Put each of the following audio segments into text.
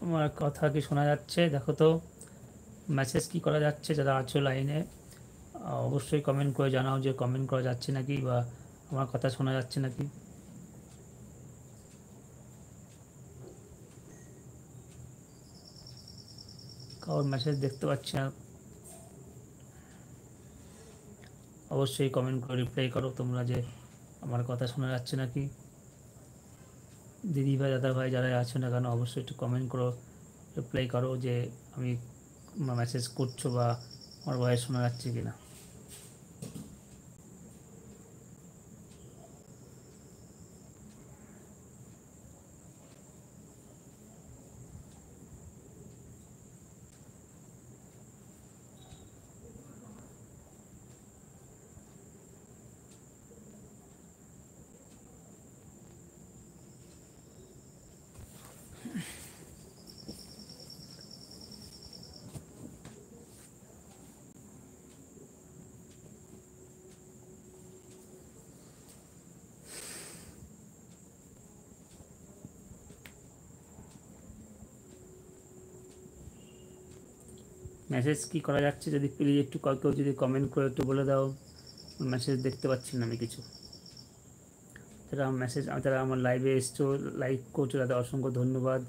আমার কথা কি শোনা যাচ্ছে? দেখো তো মেসেজ কি করা যাচ্ছে। যারা আছো লাইনে অবশ্যই কমেন্ট করে জানাও যে কমেন্ট করা যাচ্ছে নাকি, বা আমার কথা শোনা যাচ্ছে নাকি। কারোর মেসেজ দেখতে পাচ্ছি না। অবশ্যই কমেন্ট করে রিপ্লাই করো তোমরা যে আমার কথা শোনা যাচ্ছে নাকি। দিদি ভাই দাদা ভাই যারা আছো না কেন অবশ্যই একটু কমেন্ট করো, রিপ্লাই করো যে আমি মেসেজ করছো বা আমার ভয়েস শোনা যাচ্ছে কিনা। মেসেজ কি করা যাচ্ছে যদি প্লিজ একটু কেউ যদি কমেন্ট করে একটু বলে দাও। মেসেজ দেখতে পাচ্ছি না আমি কিছু। যারা মেসেজ যারা আমার লাইভে এসছো, লাইক করছো, তাদের অসংখ্য ধন্যবাদ।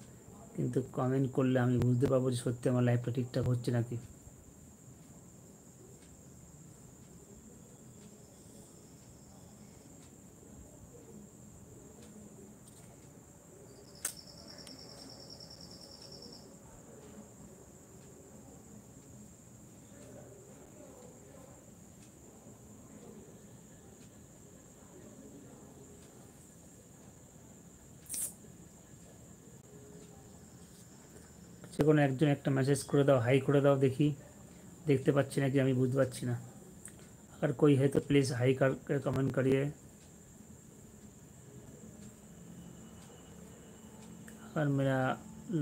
কিন্তু কমেন্ট করলে আমি বুঝতে পারবো যে সত্যি আমার লাইভটা ঠিকঠাক হচ্ছে নাকি। যে কোনো একজন একটা মেসেজ করে দাও, हाई করে দাও, দেখি देखते पाচ্ছি নাকি আমি বুঝতে পারছি না। अगर कोई है तो प्लीज़ हाई कर कमेंट करिए। अगर मेरा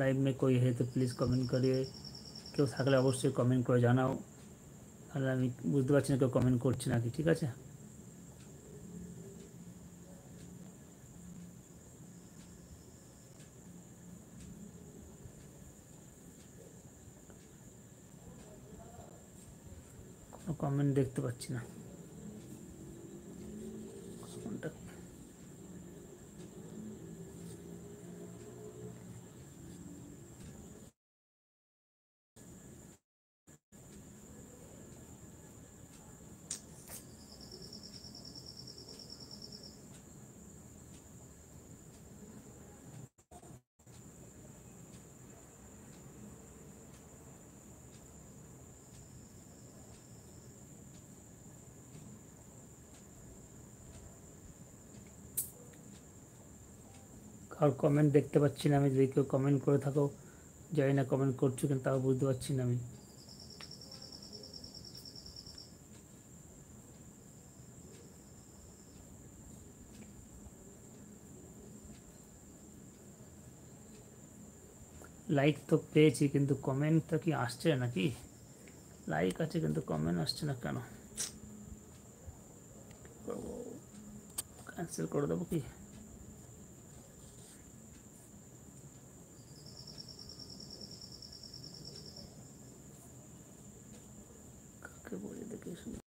लाइव में कोई है तो प्लीज़ कमेंट करिए। কেউ থাকলে অবশ্যই কমেন্ট করে জানাও। তাহলে আমি বুঝতে পারছি না কেউ কমেন্ট করছে নাকি। ঠিক আছে, কোনো কমেন্ট দেখতে পাচ্ছি না। কোনটা কারোর কমেন্ট দেখতে পাচ্ছি না আমি। যদি কেউ কমেন্ট করে থাকো, জানি না কমেন্ট করছো কিন্তু তাও বুঝতে পারছি না আমি। লাইক তো পেয়েছি কিন্তু কমেন্টটা কি আসছে নাকি। লাইক আছে কিন্তু কমেন্ট আসছে না কেন। ক্যান্সেল করে দেবো কি। কাকে বলি দেখি শুনি।